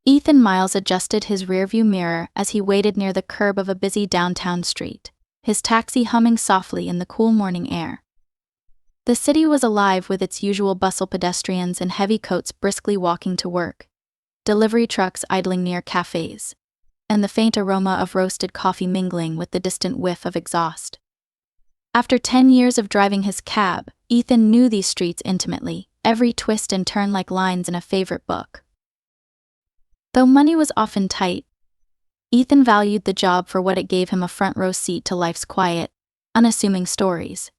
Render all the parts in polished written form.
Ethan Miles adjusted his rearview mirror as he waited near the curb of a busy downtown street, his taxi humming softly in the cool morning air. The city was alive with its usual bustle, pedestrians in heavy coats briskly walking to work, delivery trucks idling near cafes, and the faint aroma of roasted coffee mingling with the distant whiff of exhaust. After 10 years of driving his cab, Ethan knew these streets intimately, every twist and turn like lines in a favorite book. Though money was often tight, Ethan valued the job for what it gave him: a front-row seat to life's quiet, unassuming stories.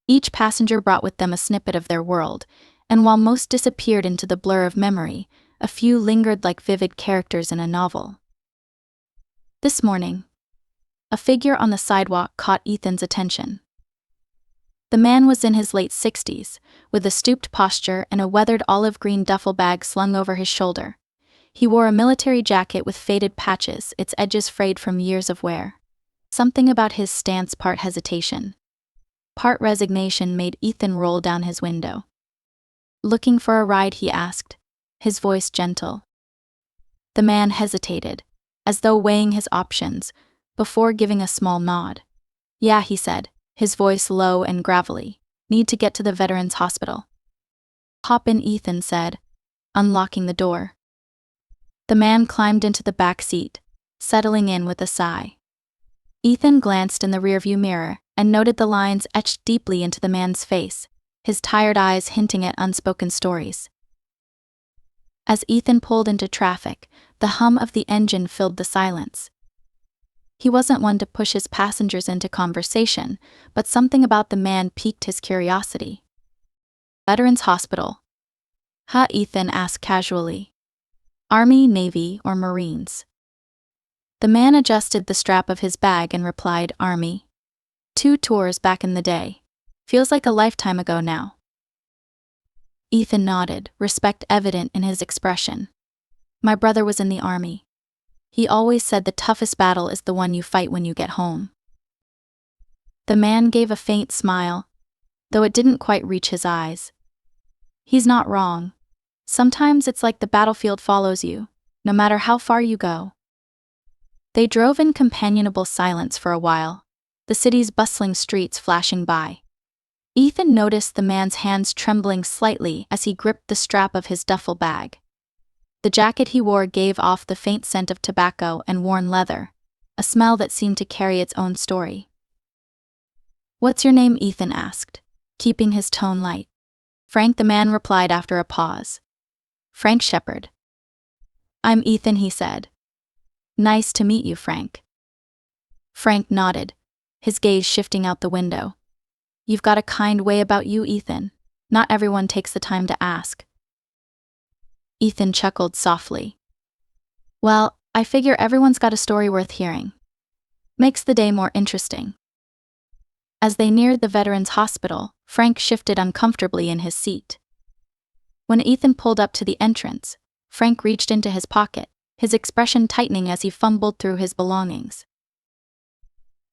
Each passenger brought with them a snippet of their world, and while most disappeared into the blur of memory, a few lingered like vivid characters in a novel. This morning, a figure on the sidewalk caught Ethan's attention. The man was in his late 60s, with a stooped posture and a weathered olive-green duffel bag slung over his shoulder. He wore a military jacket with faded patches, its edges frayed from years of wear. Something about his stance, part hesitation, part resignation, made Ethan roll down his window. "Looking for a ride?" he asked, his voice gentle. The man hesitated, as though weighing his options, before giving a small nod. "Yeah," he said, his voice low and gravelly. "Need to get to the Veterans Hospital." "Hop in," Ethan said, unlocking the door. The man climbed into the back seat, settling in with a sigh. Ethan glanced in the rearview mirror and noted the lines etched deeply into the man's face, his tired eyes hinting at unspoken stories. As Ethan pulled into traffic, the hum of the engine filled the silence. He wasn't one to push his passengers into conversation, but something about the man piqued his curiosity. "Veterans Hospital?" "Huh?" Ethan asked casually. "Army, Navy, or Marines?" The man adjusted the strap of his bag and replied, "Army. 2 tours back in the day. Feels like a lifetime ago now." Ethan nodded, respect evident in his expression. "My brother was in the Army. He always said the toughest battle is the one you fight when you get home." The man gave a faint smile, though it didn't quite reach his eyes. "He's not wrong. Sometimes it's like the battlefield follows you, no matter how far you go." They drove in companionable silence for a while, the city's bustling streets flashing by. Ethan noticed the man's hands trembling slightly as he gripped the strap of his duffel bag. The jacket he wore gave off the faint scent of tobacco and worn leather, a smell that seemed to carry its own story. "What's your name?" Ethan asked, keeping his tone light. "Frank," the man replied after a pause. "Frank Shepard." "I'm Ethan," he said. "Nice to meet you, Frank." Frank nodded, his gaze shifting out the window. "You've got a kind way about you, Ethan. Not everyone takes the time to ask." Ethan chuckled softly. "Well, I figure everyone's got a story worth hearing. Makes the day more interesting." As they neared the Veterans Hospital, Frank shifted uncomfortably in his seat. When Ethan pulled up to the entrance, Frank reached into his pocket, his expression tightening as he fumbled through his belongings.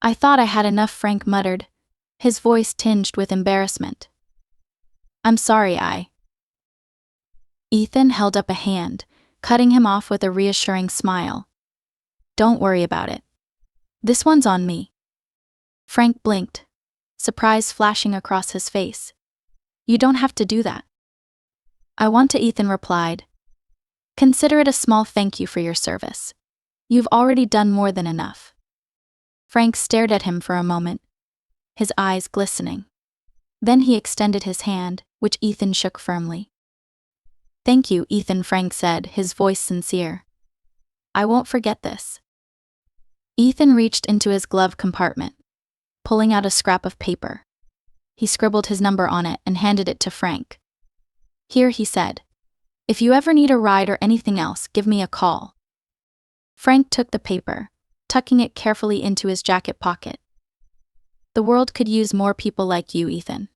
"I thought I had enough," Frank muttered, his voice tinged with embarrassment. "I'm sorry, Ethan held up a hand, cutting him off with a reassuring smile. "Don't worry about it. This one's on me." Frank blinked, surprise flashing across his face. "You don't have to do that." "I want to," Ethan replied. "Consider it a small thank you for your service. You've already done more than enough." Frank stared at him for a moment, his eyes glistening. Then he extended his hand, which Ethan shook firmly. "Thank you, Ethan," Frank said, his voice sincere. "I won't forget this." Ethan reached into his glove compartment, pulling out a scrap of paper. He scribbled his number on it and handed it to Frank. "Here," he said. "If you ever need a ride or anything else, give me a call." Frank took the paper, tucking it carefully into his jacket pocket. "The world could use more people like you, Ethan."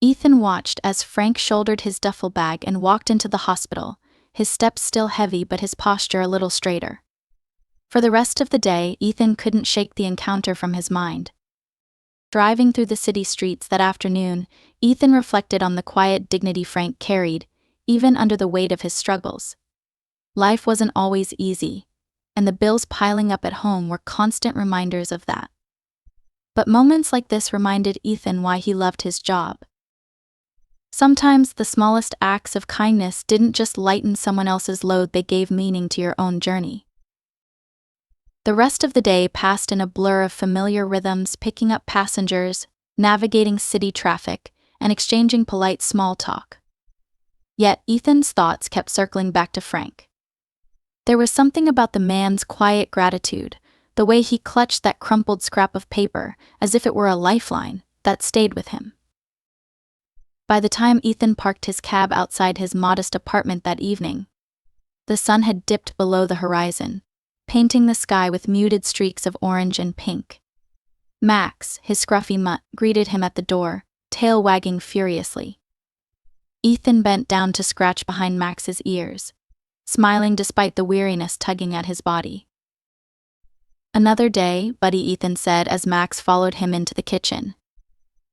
Ethan watched as Frank shouldered his duffel bag and walked into the hospital, his steps still heavy but his posture a little straighter. For the rest of the day, Ethan couldn't shake the encounter from his mind. Driving through the city streets that afternoon, Ethan reflected on the quiet dignity Frank carried, even under the weight of his struggles. Life wasn't always easy, and the bills piling up at home were constant reminders of that. But moments like this reminded Ethan why he loved his job. Sometimes the smallest acts of kindness didn't just lighten someone else's load, they gave meaning to your own journey. The rest of the day passed in a blur of familiar rhythms, picking up passengers, navigating city traffic, and exchanging polite small talk. Yet Ethan's thoughts kept circling back to Frank. There was something about the man's quiet gratitude, the way he clutched that crumpled scrap of paper, as if it were a lifeline, that stayed with him. By the time Ethan parked his cab outside his modest apartment that evening, the sun had dipped below the horizon, painting the sky with muted streaks of orange and pink. Max, his scruffy mutt, greeted him at the door, tail wagging furiously. Ethan bent down to scratch behind Max's ears, smiling despite the weariness tugging at his body. "Another day," Buddy Ethan said as Max followed him into the kitchen.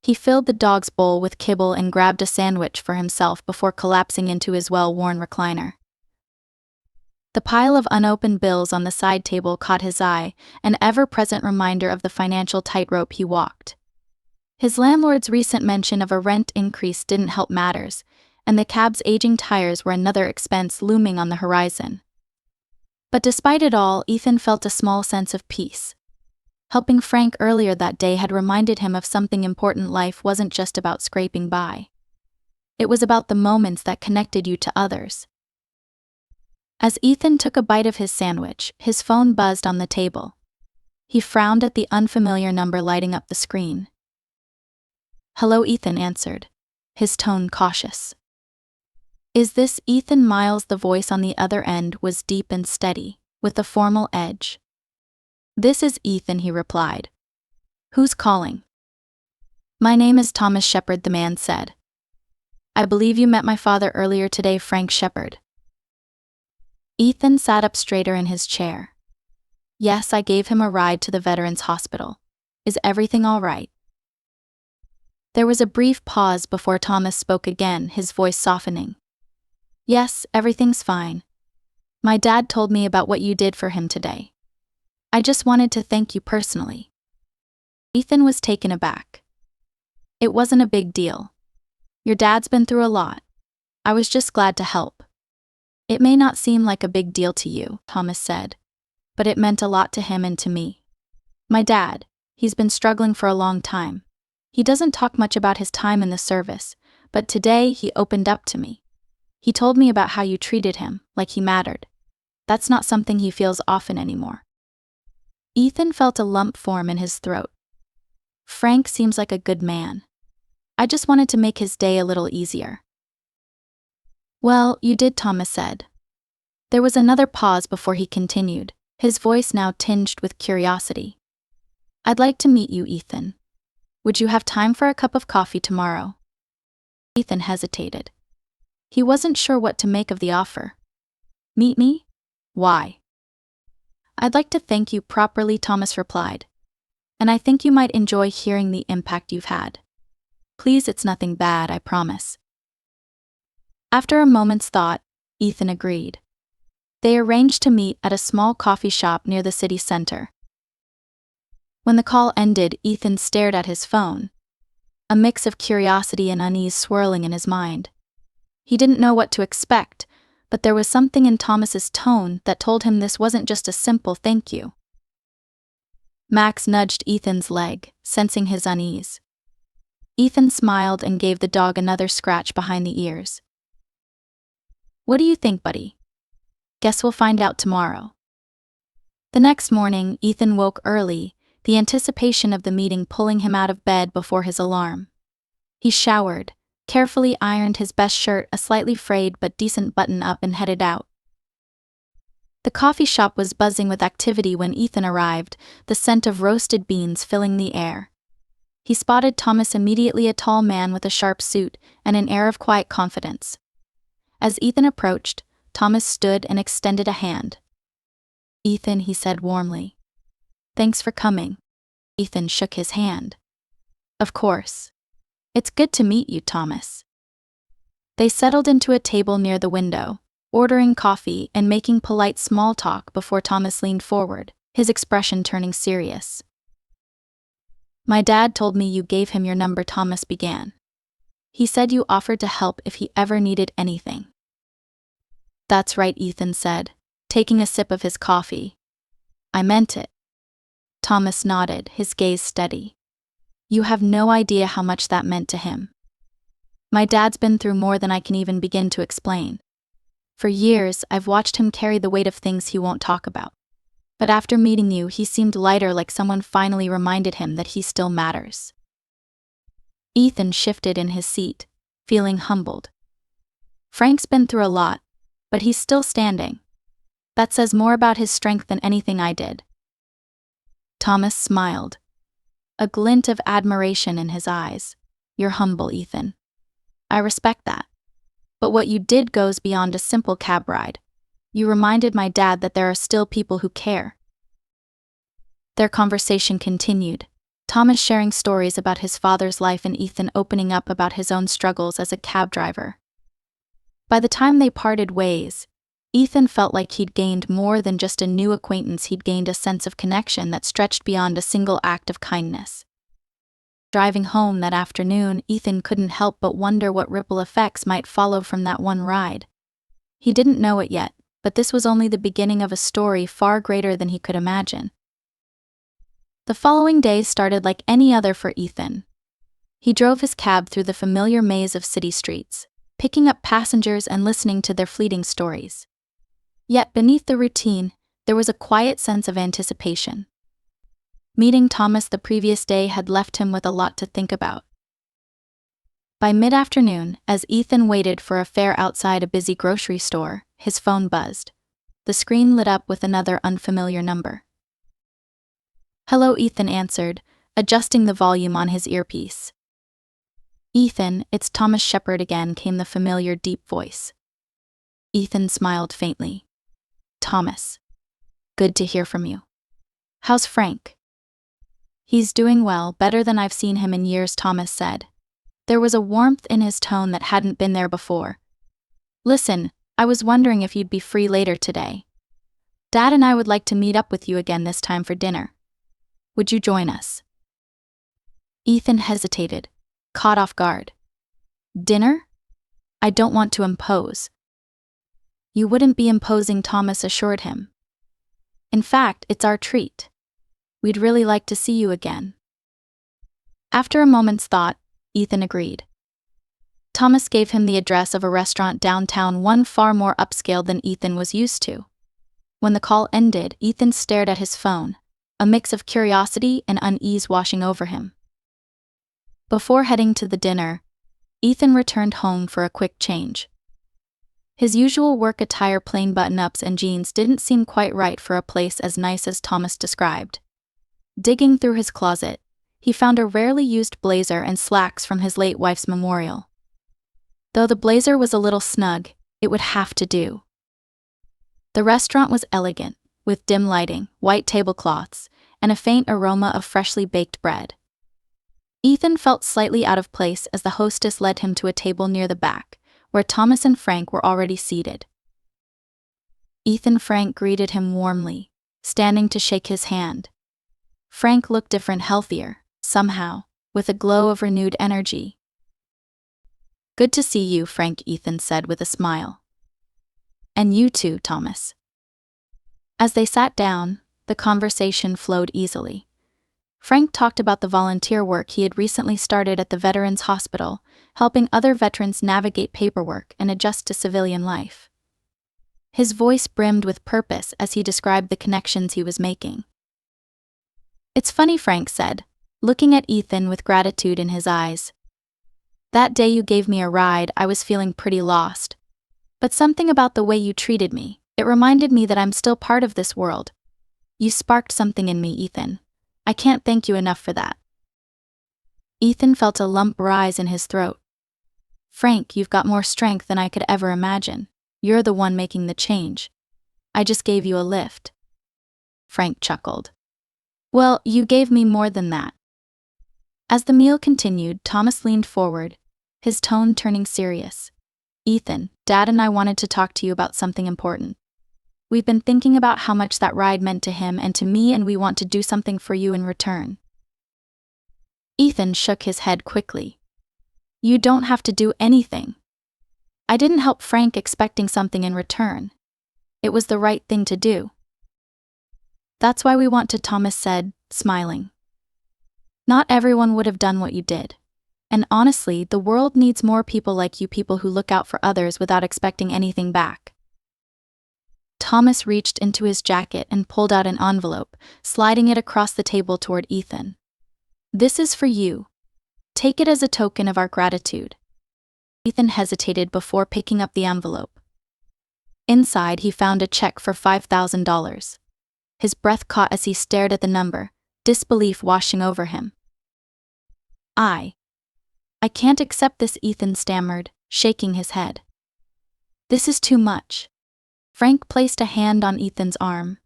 He filled the dog's bowl with kibble and grabbed a sandwich for himself before collapsing into his well-worn recliner. The pile of unopened bills on the side table caught his eye, an ever-present reminder of the financial tightrope he walked. His landlord's recent mention of a rent increase didn't help matters, and the cab's aging tires were another expense looming on the horizon. But despite it all, Ethan felt a small sense of peace. Helping Frank earlier that day had reminded him of something important. Life wasn't just about scraping by. It was about the moments that connected you to others. As Ethan took a bite of his sandwich, his phone buzzed on the table. He frowned at the unfamiliar number lighting up the screen. "Hello," Ethan answered, his tone cautious. "Is this Ethan Miles?" The voice on the other end was deep and steady, with a formal edge. "This is Ethan," he replied. "Who's calling?" "My name is Thomas Shepard," the man said. "I believe you met my father earlier today." "Frank Shepard?" Ethan sat up straighter in his chair. "Yes, I gave him a ride to the Veterans Hospital. Is everything all right?" There was a brief pause before Thomas spoke again, his voice softening. "Yes, everything's fine. My dad told me about what you did for him today. I just wanted to thank you personally." Ethan was taken aback. "It wasn't a big deal. Your dad's been through a lot. I was just glad to help." "It may not seem like a big deal to you," Thomas said, "but it meant a lot to him and to me. My dad, he's been struggling for a long time. He doesn't talk much about his time in the service, but today he opened up to me. He told me about how you treated him, like he mattered. That's not something he feels often anymore." Ethan felt a lump form in his throat. "Frank seems like a good man. I just wanted to make his day a little easier." "Well, you did," Thomas said. There was another pause before he continued, his voice now tinged with curiosity. "I'd like to meet you, Ethan. Would you have time for a cup of coffee tomorrow?" Ethan hesitated. He wasn't sure what to make of the offer. "Meet me? Why?" "I'd like to thank you properly," Thomas replied. "And I think you might enjoy hearing the impact you've had. Please, it's nothing bad, I promise." After a moment's thought, Ethan agreed. They arranged to meet at a small coffee shop near the city center. When the call ended, Ethan stared at his phone, a mix of curiosity and unease swirling in his mind. He didn't know what to expect, but there was something in Thomas's tone that told him this wasn't just a simple thank you. Max nudged Ethan's leg, sensing his unease. Ethan smiled and gave the dog another scratch behind the ears. "What do you think, buddy? Guess we'll find out tomorrow." The next morning, Ethan woke early, the anticipation of the meeting pulling him out of bed before his alarm. He showered, carefully ironed his best shirt, a slightly frayed but decent button-up, and headed out. The coffee shop was buzzing with activity when Ethan arrived, the scent of roasted beans filling the air. He spotted Thomas immediately, a tall man with a sharp suit and an air of quiet confidence. As Ethan approached, Thomas stood and extended a hand. "Ethan," he said warmly. "Thanks for coming." Ethan shook his hand. "Of course. It's good to meet you, Thomas." They settled into a table near the window, ordering coffee and making polite small talk before Thomas leaned forward, his expression turning serious. "My dad told me you gave him your number," Thomas began. "He said you offered to help if he ever needed anything." "That's right," Ethan said, taking a sip of his coffee. "I meant it." Thomas nodded, his gaze steady. "You have no idea how much that meant to him. My dad's been through more than I can even begin to explain. For years, I've watched him carry the weight of things he won't talk about. But after meeting you, he seemed lighter, like someone finally reminded him that he still matters." Ethan shifted in his seat, feeling humbled. Frank's been through a lot, but he's still standing. That says more about his strength than anything I did. Thomas smiled, a glint of admiration in his eyes. "You're humble, Ethan. I respect that. But what you did goes beyond a simple cab ride. You reminded my dad that there are still people who care." Their conversation continued, Thomas sharing stories about his father's life and Ethan opening up about his own struggles as a cab driver. By the time they parted ways, Ethan felt like he'd gained more than just a new acquaintance. He'd gained a sense of connection that stretched beyond a single act of kindness. Driving home that afternoon, Ethan couldn't help but wonder what ripple effects might follow from that one ride. He didn't know it yet, but this was only the beginning of a story far greater than he could imagine. The following day started like any other for Ethan. He drove his cab through the familiar maze of city streets, picking up passengers and listening to their fleeting stories. Yet beneath the routine, there was a quiet sense of anticipation. Meeting Thomas the previous day had left him with a lot to think about. By mid-afternoon, as Ethan waited for a fare outside a busy grocery store, his phone buzzed. The screen lit up with another unfamiliar number. "Hello," Ethan answered, adjusting the volume on his earpiece. "Ethan, it's Thomas Shepard again," came the familiar deep voice. Ethan smiled faintly. "Thomas. Good to hear from you. How's Frank?" "He's doing well, better than I've seen him in years," Thomas said. There was a warmth in his tone that hadn't been there before. "Listen, I was wondering if you'd be free later today. Dad and I would like to meet up with you again, this time for dinner. Would you join us?" Ethan hesitated, caught off guard. "Dinner? I don't want to impose." "You wouldn't be imposing," Thomas assured him. "In fact, it's our treat. We'd really like to see you again." After a moment's thought, Ethan agreed. Thomas gave him the address of a restaurant downtown, one far more upscale than Ethan was used to. When the call ended, Ethan stared at his phone, a mix of curiosity and unease washing over him. Before heading to the dinner, Ethan returned home for a quick change. His usual work attire, plain button-ups and jeans, didn't seem quite right for a place as nice as Thomas described. Digging through his closet, he found a rarely used blazer and slacks from his late wife's memorial. Though the blazer was a little snug, it would have to do. The restaurant was elegant, with dim lighting, white tablecloths, and a faint aroma of freshly baked bread. Ethan felt slightly out of place as the hostess led him to a table near the back, where Thomas and Frank were already seated. Frank greeted him warmly, standing to shake his hand. Frank looked different, healthier, somehow, with a glow of renewed energy. "Good to see you, Frank," Ethan said with a smile. "And you too, Thomas." As they sat down, the conversation flowed easily. Frank talked about the volunteer work he had recently started at the Veterans Hospital, helping other veterans navigate paperwork and adjust to civilian life. His voice brimmed with purpose as he described the connections he was making. "It's funny," Frank said, looking at Ethan with gratitude in his eyes. "That day you gave me a ride, I was feeling pretty lost. But something about the way you treated me, it reminded me that I'm still part of this world. You sparked something in me, Ethan. I can't thank you enough for that." Ethan felt a lump rise in his throat. "Frank, you've got more strength than I could ever imagine. You're the one making the change. I just gave you a lift." Frank chuckled. "Well, you gave me more than that." As the meal continued, Thomas leaned forward, his tone turning serious. "Ethan, Dad and I wanted to talk to you about something important. We've been thinking about how much that ride meant to him and to me, and we want to do something for you in return." Ethan shook his head quickly. "You don't have to do anything. I didn't help Frank expecting something in return. It was the right thing to do." "That's why we want to," Thomas said, smiling. "Not everyone would have done what you did. And honestly, the world needs more people like you, people who look out for others without expecting anything back." Thomas reached into his jacket and pulled out an envelope, sliding it across the table toward Ethan. "This is for you. Take it as a token of our gratitude." Ethan hesitated before picking up the envelope. Inside, he found a check for $5,000. His breath caught as he stared at the number, disbelief washing over him. I can't accept this," Ethan stammered, shaking his head. "This is too much." Frank placed a hand on Ethan's arm,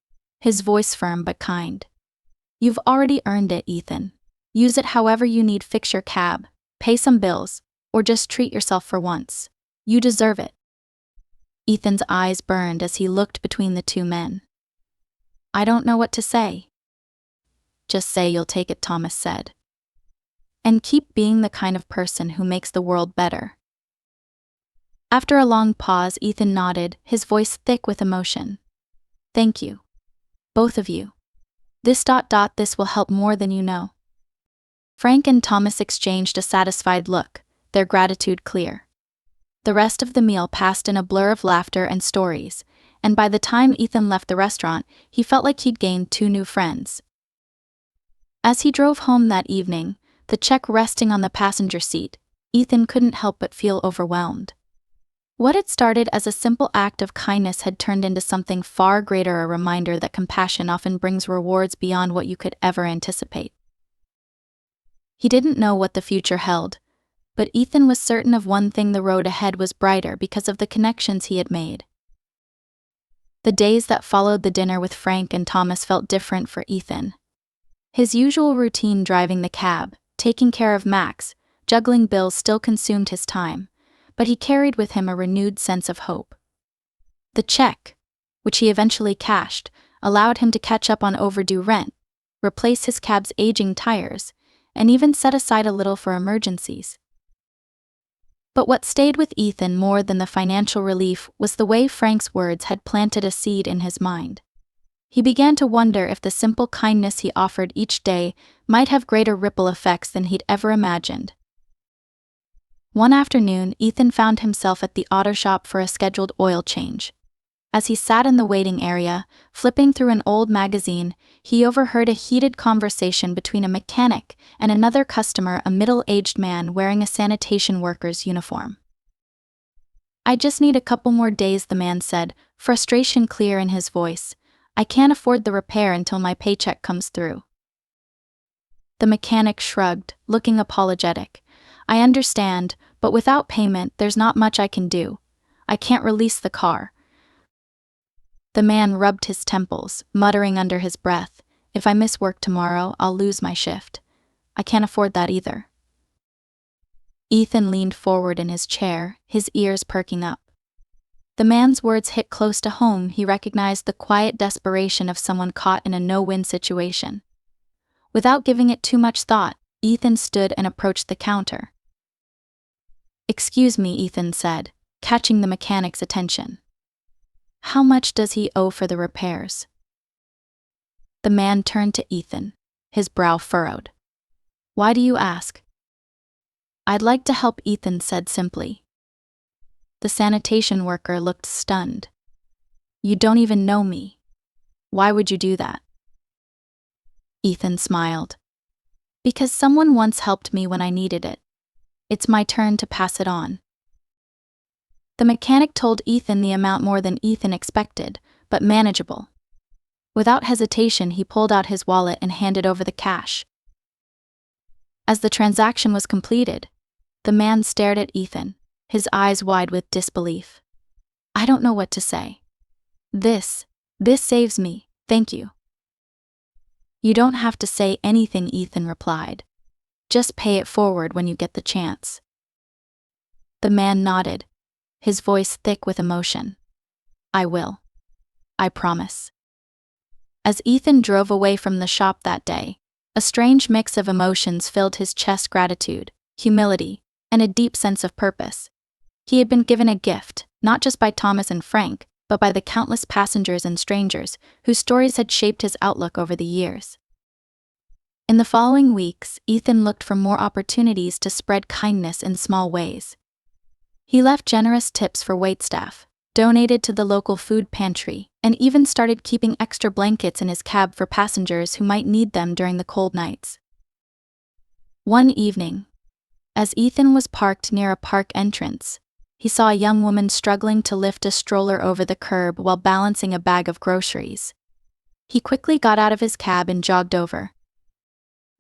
his voice firm but kind. "You've already earned it, Ethan. Use it however you need. Fix your cab, pay some bills, or just treat yourself for once. You deserve it." Ethan's eyes burned as he looked between the two men. "I don't know what to say." "Just say you'll take it," Thomas said. "And keep being the kind of person who makes the world better." After a long pause, Ethan nodded, his voice thick with emotion. "Thank you. Both of you. This will help more than you know." Frank and Thomas exchanged a satisfied look, their gratitude clear. The rest of the meal passed in a blur of laughter and stories, and by the time Ethan left the restaurant, he felt like he'd gained 2 new friends. As he drove home that evening, the check resting on the passenger seat, Ethan couldn't help but feel overwhelmed. What had started as a simple act of kindness had turned into something far greater, a reminder that compassion often brings rewards beyond what you could ever anticipate. He didn't know what the future held, but Ethan was certain of one thing: the road ahead was brighter because of the connections he had made. The days that followed the dinner with Frank and Thomas felt different for Ethan. His usual routine, driving the cab, taking care of Max, juggling bills, still consumed his time, but he carried with him a renewed sense of hope. The check, which he eventually cashed, allowed him to catch up on overdue rent, replace his cab's aging tires, and even set aside a little for emergencies. But what stayed with Ethan more than the financial relief was the way Frank's words had planted a seed in his mind. He began to wonder if the simple kindness he offered each day might have greater ripple effects than he'd ever imagined. One afternoon, Ethan found himself at the auto shop for a scheduled oil change. As he sat in the waiting area, flipping through an old magazine, he overheard a heated conversation between a mechanic and another customer, a middle-aged man wearing a sanitation worker's uniform. "I just need a couple more days," the man said, frustration clear in his voice. "I can't afford the repair until my paycheck comes through." The mechanic shrugged, looking apologetic. "I understand, but without payment, there's not much I can do. I can't release the car." The man rubbed his temples, muttering under his breath, "If I miss work tomorrow, I'll lose my shift. I can't afford that either." Ethan leaned forward in his chair, his ears perking up. The man's words hit close to home. He recognized the quiet desperation of someone caught in a no-win situation. Without giving it too much thought, Ethan stood and approached the counter. "Excuse me," Ethan said, catching the mechanic's attention. "How much does he owe for the repairs?" The man turned to Ethan, his brow furrowed. "Why do you ask?" "I'd like to help," Ethan said simply. The sanitation worker looked stunned. "You don't even know me. Why would you do that?" Ethan smiled. "Because someone once helped me when I needed it. It's my turn to pass it on." The mechanic told Ethan the amount more than Ethan expected, but manageable. Without hesitation, he pulled out his wallet and handed over the cash. As the transaction was completed, the man stared at Ethan, his eyes wide with disbelief. "I don't know what to say. This saves me, thank you." "You don't have to say anything," Ethan replied. "Just pay it forward when you get the chance." The man nodded, his voice thick with emotion. I will. I promise. As Ethan drove away from the shop that day, a strange mix of emotions filled his chest: gratitude, humility, and a deep sense of purpose. He had been given a gift, not just by Thomas and Frank, but by the countless passengers and strangers whose stories had shaped his outlook over the years. In the following weeks, Ethan looked for more opportunities to spread kindness in small ways. He left generous tips for waitstaff, donated to the local food pantry, and even started keeping extra blankets in his cab for passengers who might need them during the cold nights. One evening, as Ethan was parked near a park entrance, he saw a young woman struggling to lift a stroller over the curb while balancing a bag of groceries. He quickly got out of his cab and jogged over.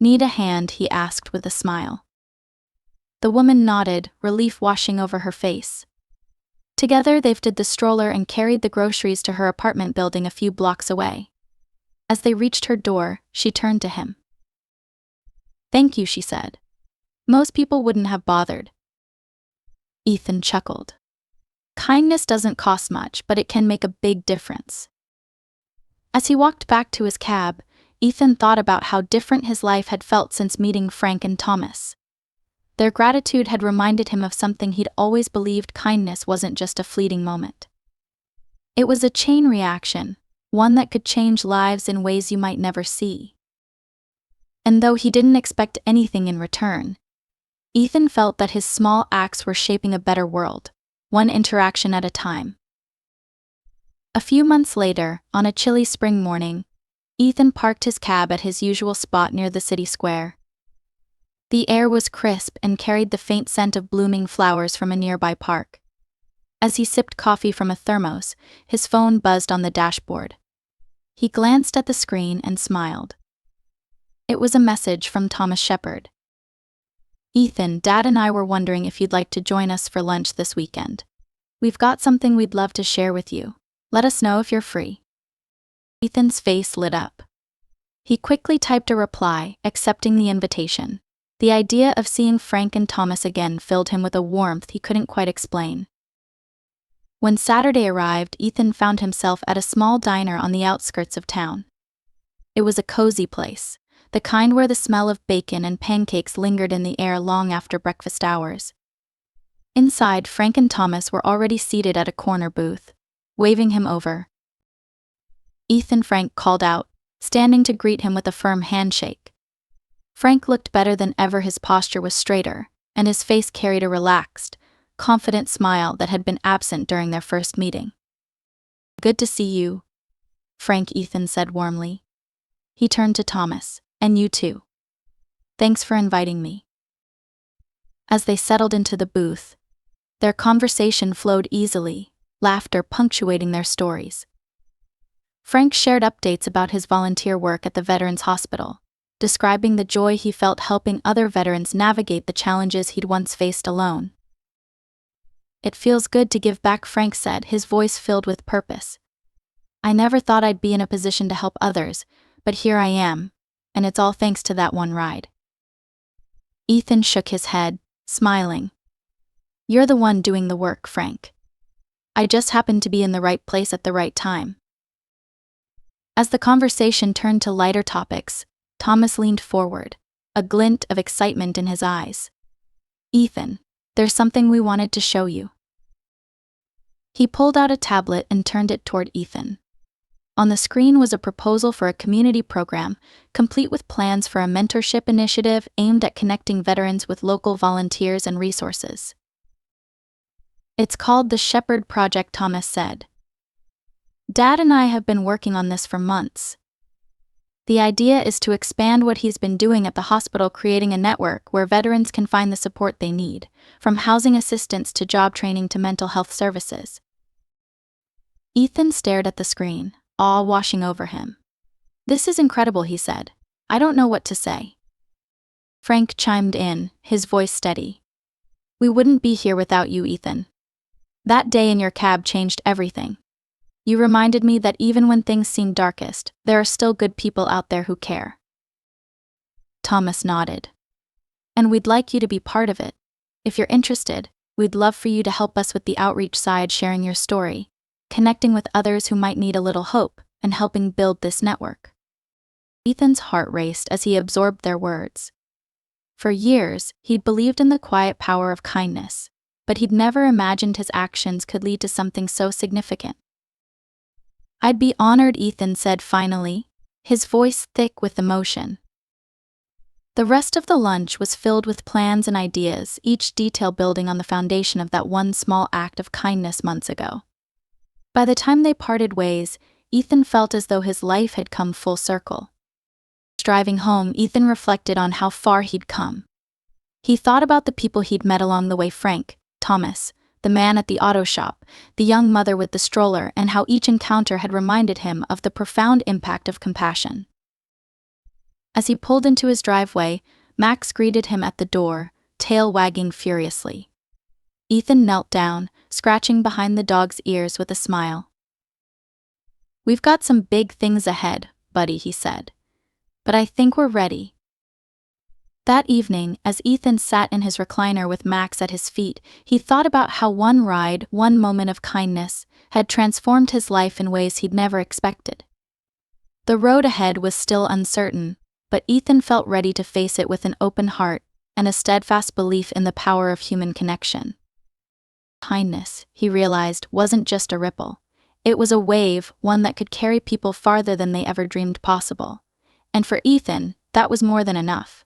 Need a hand? He asked with a smile. The woman nodded, relief washing over her face. Together they lifted the stroller and carried the groceries to her apartment building a few blocks away. As they reached her door, she turned to him. Thank you, she said. Most people wouldn't have bothered. Ethan chuckled. Kindness doesn't cost much, but it can make a big difference. As he walked back to his cab, Ethan thought about how different his life had felt since meeting Frank and Thomas. Their gratitude had reminded him of something he'd always believed: kindness wasn't just a fleeting moment. It was a chain reaction, one that could change lives in ways you might never see. And though he didn't expect anything in return, Ethan felt that his small acts were shaping a better world, one interaction at a time. A few months later, on a chilly spring morning, Ethan parked his cab at his usual spot near the city square. The air was crisp and carried the faint scent of blooming flowers from a nearby park. As he sipped coffee from a thermos, his phone buzzed on the dashboard. He glanced at the screen and smiled. It was a message from Thomas Shepard. Ethan, Dad and I were wondering if you'd like to join us for lunch this weekend. We've got something we'd love to share with you. Let us know if you're free. Ethan's face lit up. He quickly typed a reply, accepting the invitation. The idea of seeing Frank and Thomas again filled him with a warmth he couldn't quite explain. When Saturday arrived, Ethan found himself at a small diner on the outskirts of town. It was a cozy place, the kind where the smell of bacon and pancakes lingered in the air long after breakfast hours. Inside, Frank and Thomas were already seated at a corner booth, waving him over. Ethan, Frank called out, standing to greet him with a firm handshake. Frank looked better than ever. His posture was straighter, and his face carried a relaxed, confident smile that had been absent during their first meeting. Good to see you, Frank, Ethan said warmly. He turned to Thomas. And you too. Thanks for inviting me. As they settled into the booth, their conversation flowed easily, laughter punctuating their stories. Frank shared updates about his volunteer work at the Veterans Hospital, describing the joy he felt helping other veterans navigate the challenges he'd once faced alone. It feels good to give back, Frank said, his voice filled with purpose. I never thought I'd be in a position to help others, but here I am, and it's all thanks to that one ride. Ethan shook his head, smiling. You're the one doing the work, Frank. I just happened to be in the right place at the right time. As the conversation turned to lighter topics, Thomas leaned forward, a glint of excitement in his eyes. Ethan, there's something we wanted to show you. He pulled out a tablet and turned it toward Ethan. On the screen was a proposal for a community program, complete with plans for a mentorship initiative aimed at connecting veterans with local volunteers and resources. It's called the Shepherd Project, Thomas said. Dad and I have been working on this for months. The idea is to expand what he's been doing at the hospital, creating a network where veterans can find the support they need, from housing assistance to job training to mental health services. Ethan stared at the screen, awe washing over him. This is incredible, he said. I don't know what to say. Frank chimed in, his voice steady. We wouldn't be here without you, Ethan. That day in your cab changed everything. You reminded me that even when things seem darkest, there are still good people out there who care. Thomas nodded. And we'd like you to be part of it. If you're interested, We'd love for you to help us with the outreach side, sharing your story, connecting with others who might need a little hope, and helping build this network." Ethan's heart raced as he absorbed their words. For years, he'd believed in the quiet power of kindness, but he'd never imagined his actions could lead to something so significant. "I'd be honored," Ethan said finally, his voice thick with emotion. The rest of the lunch was filled with plans and ideas, each detail building on the foundation of that one small act of kindness months ago. By the time they parted ways, Ethan felt as though his life had come full circle. Driving home, Ethan reflected on how far he'd come. He thought about the people he'd met along the way: Frank, Thomas, the man at the auto shop, the young mother with the stroller, and how each encounter had reminded him of the profound impact of compassion. As he pulled into his driveway, Max greeted him at the door, tail wagging furiously. Ethan knelt down, scratching behind the dog's ears with a smile. "We've got some big things ahead, buddy," he said. "But I think we're ready." That evening, as Ethan sat in his recliner with Max at his feet, he thought about how one ride, one moment of kindness, had transformed his life in ways he'd never expected. The road ahead was still uncertain, but Ethan felt ready to face it with an open heart and a steadfast belief in the power of human connection. Kindness, he realized, wasn't just a ripple. It was a wave, one that could carry people farther than they ever dreamed possible. And for Ethan, that was more than enough.